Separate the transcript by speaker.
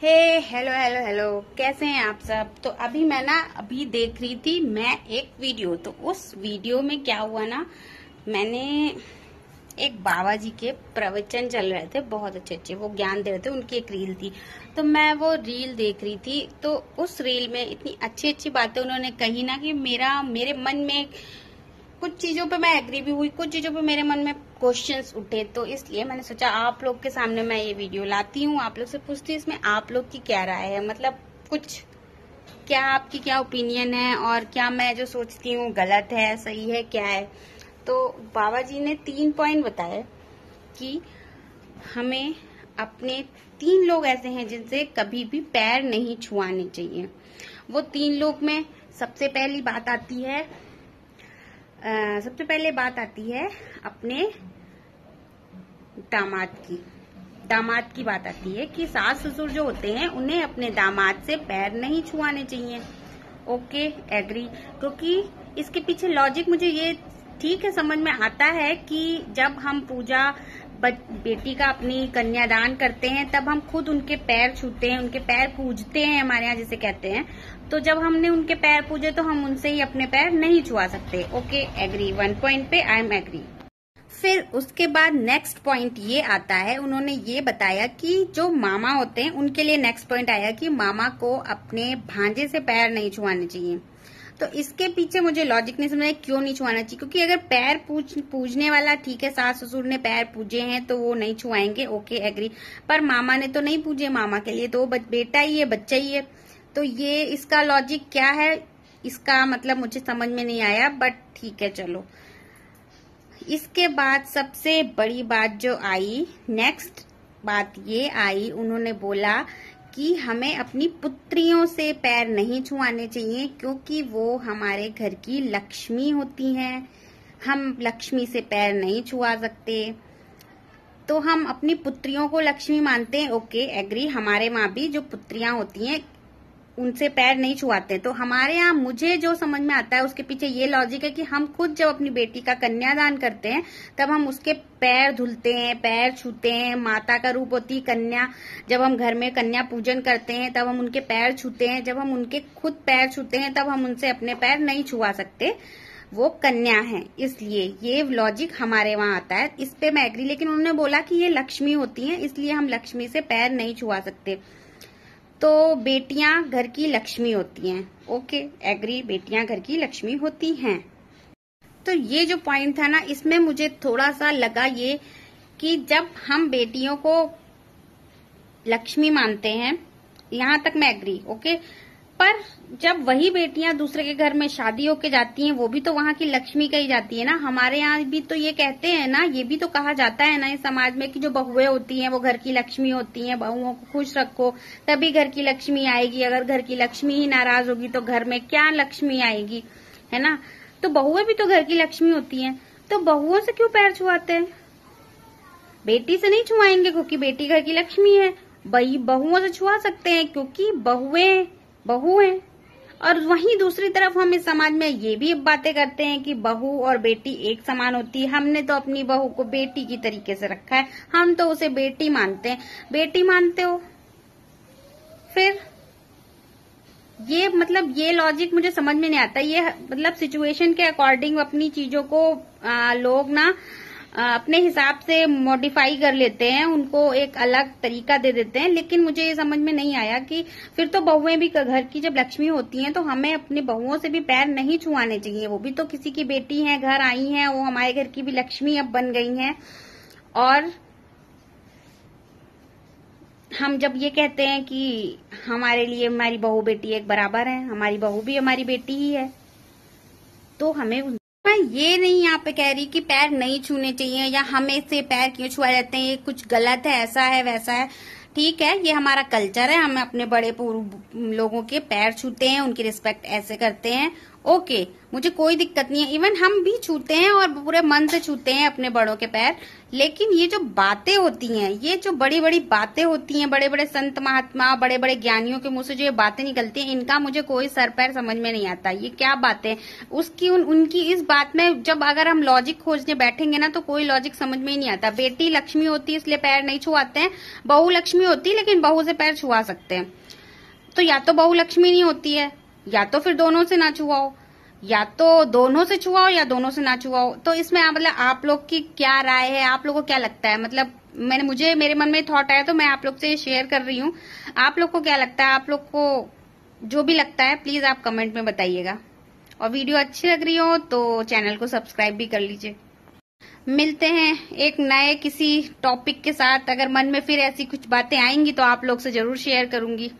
Speaker 1: हे hello hello hello, कैसे हैं आप सब। तो अभी मैं अभी देख रही थी मैं एक वीडियो। तो उस वीडियो में क्या हुआ ना, मैंने एक बाबा जी के प्रवचन चल रहे थे, बहुत अच्छे अच्छे, वो ज्ञान दे रहे थे, उनकी एक रील थी। तो मैं वो रील देख रही थी, तो उस रील में इतनी अच्छी अच्छी बातें उन्होंने कही ना कि मेरे मन में कुछ चीजों पे मैं एग्री भी हुई, कुछ चीजों पे मेरे मन में क्वेश्चंस उठे। तो इसलिए मैंने सोचा आप लोग के सामने मैं ये वीडियो लाती हूँ, आप लोग से पूछती हूँ इसमें आप लोग की क्या राय है, मतलब कुछ क्या आपकी क्या ओपिनियन है और क्या मैं जो सोचती हूँ गलत है सही है क्या है। तो बाबा जी ने 3 पॉइंट बताए कि हमें अपने 3 लोग ऐसे हैं जिनसे कभी भी पैर नहीं छुआने चाहिए। वो 3 लोग में सबसे पहली बात आती है सबसे पहले बात आती है अपने दामाद की बात आती है कि सास ससुर जो होते हैं उन्हें अपने दामाद से पैर नहीं छुआने चाहिए। Okay, agree. क्योंकि इसके पीछे लॉजिक मुझे ये ठीक है समझ में आता है कि जब हम पूजा बेटी का अपनी कन्यादान करते हैं तब हम खुद उनके पैर छूते हैं, उनके पैर पूजते हैं, हमारे यहाँ जिसे कहते हैं। तो जब हमने उनके पैर पूजे तो हम उनसे ही अपने पैर नहीं छुआ सकते। Okay, agree. 1 पॉइंट पे आई एम एग्री। फिर उसके बाद नेक्स्ट पॉइंट ये आता है, उन्होंने ये बताया कि जो मामा होते हैं उनके लिए नेक्स्ट पॉइंट आया कि मामा को अपने भांजे से पैर नहीं छुआने चाहिए। तो इसके पीछे मुझे लॉजिक नहीं समझ क्यों नहीं छुआना चाहिए, क्योंकि अगर पैर पूजने वाला ठीक है, सास ससुर ने पैर पूजे हैं तो वो नहीं छुआएंगे। Okay, agree. पर मामा ने तो नहीं पूजे, मामा के लिए तो बेटा ही है, बच्चा ही है। तो ये इसका लॉजिक क्या है, इसका मतलब मुझे समझ में नहीं आया, बट ठीक है चलो। इसके बाद सबसे बड़ी बात जो आई, नेक्स्ट बात ये आई, उन्होंने बोला कि हमें अपनी पुत्रियों से पैर नहीं छुआने चाहिए क्योंकि वो हमारे घर की लक्ष्मी होती हैं। हम लक्ष्मी से पैर नहीं छुआ सकते। तो हम अपनी पुत्रियों को लक्ष्मी मानते हैं। Okay, agree. हमारे माँ भी जो पुत्रियां होती हैं उनसे पैर नहीं छुआते। तो हमारे यहाँ मुझे जो समझ में आता है उसके पीछे ये लॉजिक है कि हम खुद जब अपनी बेटी का कन्यादान करते हैं तब हम उसके पैर धुलते हैं, पैर छूते हैं। माता का रूप होती है कन्या। जब हम घर में कन्या पूजन करते हैं तब हम उनके पैर छूते हैं। जब हम उनके खुद पैर छूते हैं तब हम उनसे अपने पैर नहीं छुआ सकते, वो कन्या है। इसलिए ये लॉजिक हमारे वहां आता है, इस पे मैं एग्री। लेकिन उन्होंने बोला कि ये लक्ष्मी होती हैं इसलिए हम लक्ष्मी से पैर नहीं छुआ सकते। तो बेटियां घर की लक्ष्मी होती हैं। ओके, एग्री, बेटियां घर की लक्ष्मी होती हैं। तो ये जो पॉइंट था ना, इसमें मुझे थोड़ा सा लगा ये कि जब हम बेटियों को लक्ष्मी मानते हैं, यहां तक मैं एग्री। ओके, पर जब वही बेटियां दूसरे के घर में शादी होके जाती हैं वो भी तो वहां की लक्ष्मी कही जाती है ना। हमारे यहाँ भी तो ये कहते हैं ना, ये भी तो कहा जाता है ना इस समाज में कि जो बहुएं होती हैं वो घर की लक्ष्मी होती हैं, बहुओं को खुश रखो तभी घर की लक्ष्मी आएगी। अगर घर की लक्ष्मी ही नाराज होगी तो घर में क्या लक्ष्मी आएगी, है ना। तो बहुएं भी तो घर की लक्ष्मी होती हैं, तो बहुओं से क्यों पैर छुआते हैं। बेटी से नहीं छुआएंगे क्योंकि बेटी घर की लक्ष्मी है, बहुओं से छुआ सकते हैं क्योंकि बहुएं बहू है। और वहीं दूसरी तरफ हम इस समाज में ये भी बातें करते हैं कि बहू और बेटी एक समान होती है। हमने तो अपनी बहू को बेटी की तरीके से रखा है, हम तो उसे बेटी मानते हैं। बेटी मानते हो, फिर ये मतलब ये लॉजिक मुझे समझ में नहीं आता। ये मतलब सिचुएशन के अकॉर्डिंग अपनी चीजों को लोग ना अपने हिसाब से मॉडिफाई कर लेते हैं, उनको एक अलग तरीका दे देते हैं। लेकिन मुझे ये समझ में नहीं आया कि फिर तो बहुएं भी घर की जब लक्ष्मी होती हैं तो हमें अपनी बहुओं से भी पैर नहीं छुआने चाहिए। वो भी तो किसी की बेटी हैं, घर आई हैं, वो हमारे घर की भी लक्ष्मी अब बन गई हैं। और हम जब ये कहते हैं कि हमारे लिए हमारी बहू बेटी एक बराबर है, हमारी बहू भी हमारी बेटी ही है, तो हमें मैं ये नहीं यहाँ पे कह रही कि पैर नहीं छूने चाहिए या हमें से पैर क्यों छुआ जाते हैं, ये कुछ गलत है, ऐसा है वैसा है। ठीक है, ये हमारा कल्चर है, हम अपने बड़े लोगों के पैर छूते हैं, उनकी रिस्पेक्ट ऐसे करते हैं। ओके, मुझे कोई दिक्कत नहीं है। इवन हम भी छूते हैं और पूरे मन से छूते हैं अपने बड़ों के पैर। लेकिन ये जो बातें होती हैं, ये जो बड़ी बड़ी बातें होती हैं, बड़े बड़े संत महात्मा, बड़े बड़े ज्ञानियों के मुंह से जो ये बातें निकलती हैं, इनका मुझे कोई सर पैर समझ में नहीं आता। ये क्या बातें उसकी उनकी इस बात में जब अगर हम लॉजिक खोजने बैठेंगे ना, तो कोई लॉजिक समझ में ही नहीं आता। बेटी लक्ष्मी होती है इसलिए पैर नहीं छुआते हैं, बहू लक्ष्मी होती है लेकिन बहू से पैर छुआ सकते हैं। तो या तो बहू लक्ष्मी नहीं होती है, या तो फिर दोनों से ना छुआओ, या तो दोनों से छुआओ या दोनों से ना छुआओ। तो इसमें मतलब आप लोग की क्या राय है, आप लोगों को क्या लगता है? मतलब मेरे मन में थॉट आया तो मैं आप लोग से शेयर कर रही हूँ। आप लोग को क्या लगता है? आप लोग को जो भी लगता है प्लीज आप कमेंट में बताइएगा। और वीडियो अच्छी लग रही हो तो चैनल को सब्सक्राइब भी कर लीजिए। मिलते हैं एक नए किसी टॉपिक के साथ। अगर मन में फिर ऐसी कुछ बातें आएंगी तो आप लोग से जरूर शेयर करूंगी।